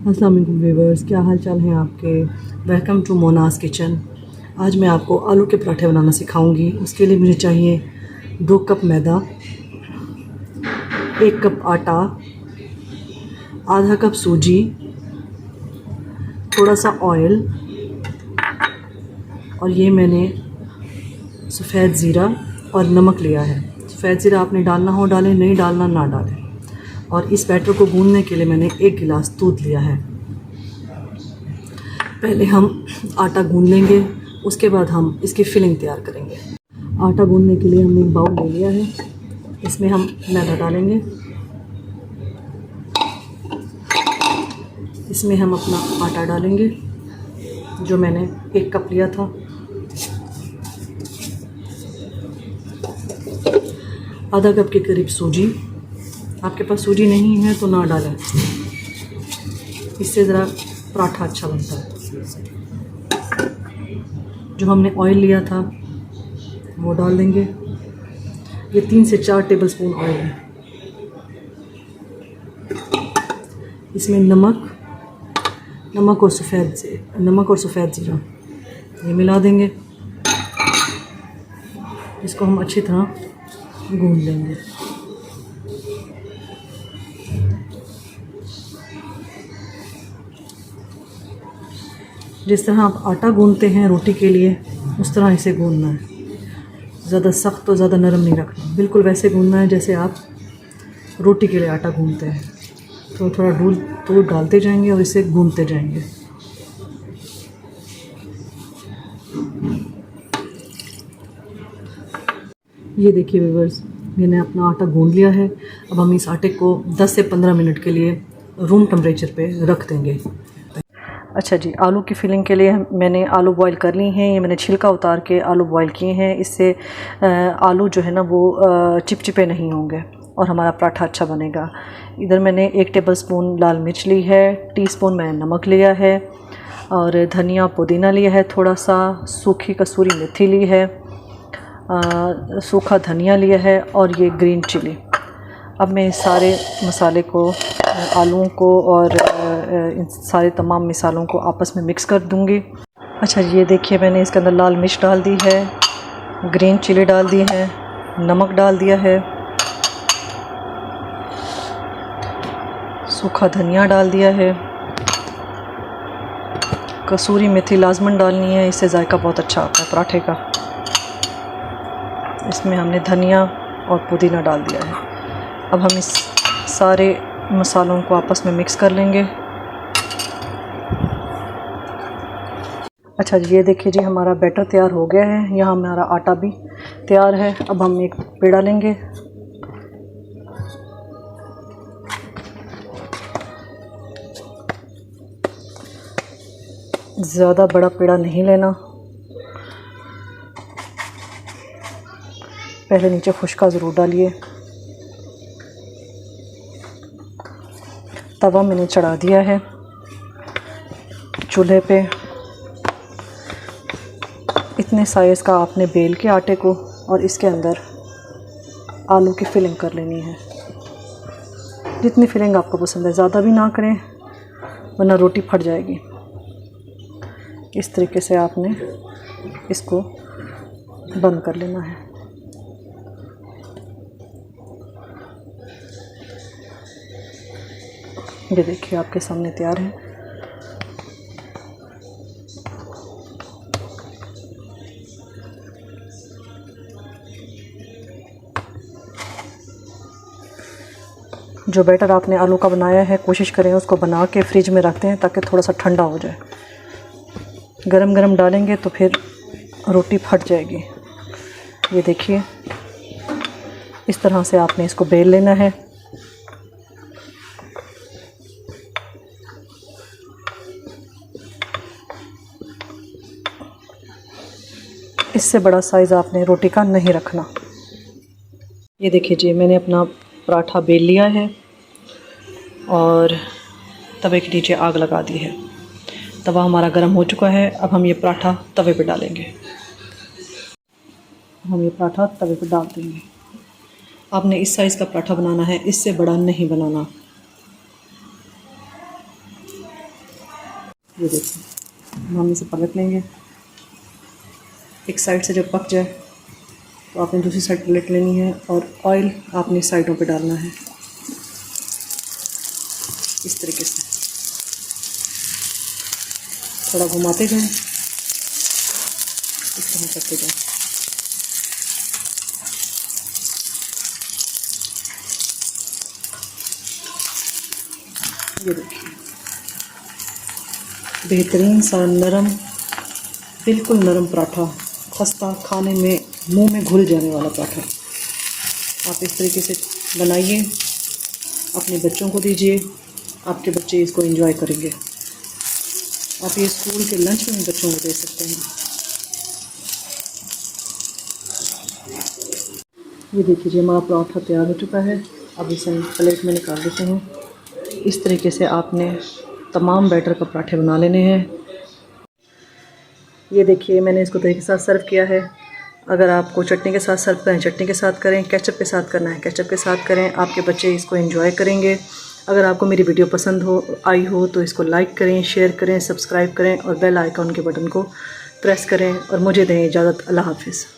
अस्सलाम वालेकुम व्यूवर्स, क्या हाल चाल हैं आपके। Welcome to Mona's Kitchen. आज मैं आपको आलू के पराठे बनाना सिखाऊंगी। उसके लिए मुझे चाहिए 2 कप मैदा, 1 कप आटा, आधा कप सूजी, थोड़ा सा ऑयल और ये मैंने सफ़ेद ज़ीरा और नमक लिया है। सफ़ेद ज़ीरा आपने डालना हो डालें, नहीं डालना ना डालें। और इस बैटर को गूंदने के लिए मैंने 1 गिलास दूध लिया है। पहले हम आटा गूंद लेंगे, उसके बाद हम इसकी फिलिंग तैयार करेंगे। आटा गूंदने के लिए हमने एक बाउल ले लिया है, इसमें हम मैदा डालेंगे। इसमें हम अपना आटा डालेंगे जो मैंने 1 कप लिया था। आधा कप के करीब सूजी, आपके पास सूजी नहीं है तो ना डालें, इससे ज़रा पराठा अच्छा बनता है। जो हमने ऑयल लिया था वो डाल देंगे। ये 3 से 4 टेबलस्पून ऑयल है। इसमें नमक और सफ़ेद ज़ीरा ये मिला देंगे। इसको हम अच्छी तरह गूंद लेंगे। जिस तरह आप आटा गूंदते हैं रोटी के लिए, उस तरह इसे गूंदना है। ज़्यादा सख्त और ज़्यादा नरम नहीं रखना, बिल्कुल वैसे गूंदना है जैसे आप रोटी के लिए आटा गूंदते हैं। तो थोड़ा दूध डालते जाएंगे और इसे गूंदते जाएंगे। ये देखिए व्यूअर्स, मैंने अपना आटा गूंद लिया है। अब हम इस आटे को 10 से 15 मिनट के लिए रूम टेम्परेचर पे रख देंगे। अच्छा जी, आलू की फिलिंग के लिए मैंने आलू बॉईल कर ली हैं। ये मैंने छिलका उतार के आलू बॉईल किए हैं। इससे आलू जो है ना वो चिपचिपे नहीं होंगे और हमारा पराठा अच्छा बनेगा। इधर मैंने 1 टेबलस्पून लाल मिर्च ली है, टीस्पून मैंने नमक लिया है और धनिया पुदीना लिया है, थोड़ा सा सूखी कसूरी मेथी ली है, सूखा धनिया लिया है और ये ग्रीन चिली। अब मैं इस सारे मसाले को, आलूओं को और इन सारे तमाम मसालों को आपस में मिक्स कर दूंगी। अच्छा ये देखिए, मैंने इसके अंदर लाल मिर्च डाल दी है, ग्रीन चिली डाल दी है, नमक डाल दिया है, सूखा धनिया डाल दिया है, कसूरी मेथी लाजमन डालनी है, इससे जायका बहुत अच्छा आता है पराठे का। इसमें हमने धनिया और पुदीना डाल दिया है। अब हम इस सारे मसालों को आपस में मिक्स कर लेंगे। अच्छा जी, ये देखिए जी, हमारा बैटर तैयार हो गया है। यहाँ हमारा आटा भी तैयार है। अब हम एक पेड़ा लेंगे, ज़्यादा बड़ा पेड़ा नहीं लेना। पहले नीचे खुश्का ज़रूर डालिए। तवा मैंने चढ़ा दिया है चूल्हे पे। इतने साइज़ का आपने बेल के आटे को और इसके अंदर आलू की फिलिंग कर लेनी है। जितनी फिलिंग आपको पसंद है, ज़्यादा भी ना करें वरना रोटी फट जाएगी। इस तरीके से आपने इसको बंद कर लेना है। ये देखिए आपके सामने तैयार है। जो बैटर आपने आलू का बनाया है, कोशिश करें उसको बना के फ्रिज में रखते हैं ताकि थोड़ा सा ठंडा हो जाए। गरम गरम डालेंगे तो फिर रोटी फट जाएगी। ये देखिए, इस तरह से आपने इसको बेल लेना है। इससे बड़ा साइज़ आपने रोटी का नहीं रखना। ये देखिए जी, मैंने अपना पराठा बेल लिया है और तवे के नीचे आग लगा दी है। तवा हमारा गर्म हो चुका है। अब हम ये पराठा तवे पे डालेंगे। हम ये पराठा तवे पे डाल देंगे। आपने इस साइज़ का पराठा बनाना है, इससे बड़ा नहीं बनाना। ये देखिए हम इसे पलट लेंगे। एक साइड से जब पक जाए तो आपने दूसरी साइड पलट लेनी है और ऑयल आपने साइडों पे डालना है इस तरीके से। थोड़ा घुमाते जाएं, इस तरह करते जाएं। ये देखिए बेहतरीन सा नरम, बिल्कुल नरम पराठा, खस्ता, खाने में मुंह में घुल जाने वाला पराठा। आप इस तरीके से बनाइए, अपने बच्चों को दीजिए, आपके बच्चे इसको एंजॉय करेंगे। आप ये स्कूल के लंच में बच्चों को दे सकते हैं। ये देखिए जी हमारा पराठा तैयार हो चुका है। अब इसे प्लेट में निकाल देते हैं। इस तरीके से आपने तमाम बैटर का पराठे बना लेने हैं। ये देखिए मैंने इसको दही के साथ सर्व किया है। अगर आपको चटनी के साथ सर्व करें, चटनी के साथ करें, केचप के साथ करना है केचप के साथ करें। आपके बच्चे इसको एंजॉय करेंगे। अगर आपको मेरी वीडियो पसंद आई हो तो इसको लाइक करें, शेयर करें, सब्सक्राइब करें और बेल आइकॉन के बटन को प्रेस करें। और मुझे दें इजाज़त। अल्लाह हाफिज़।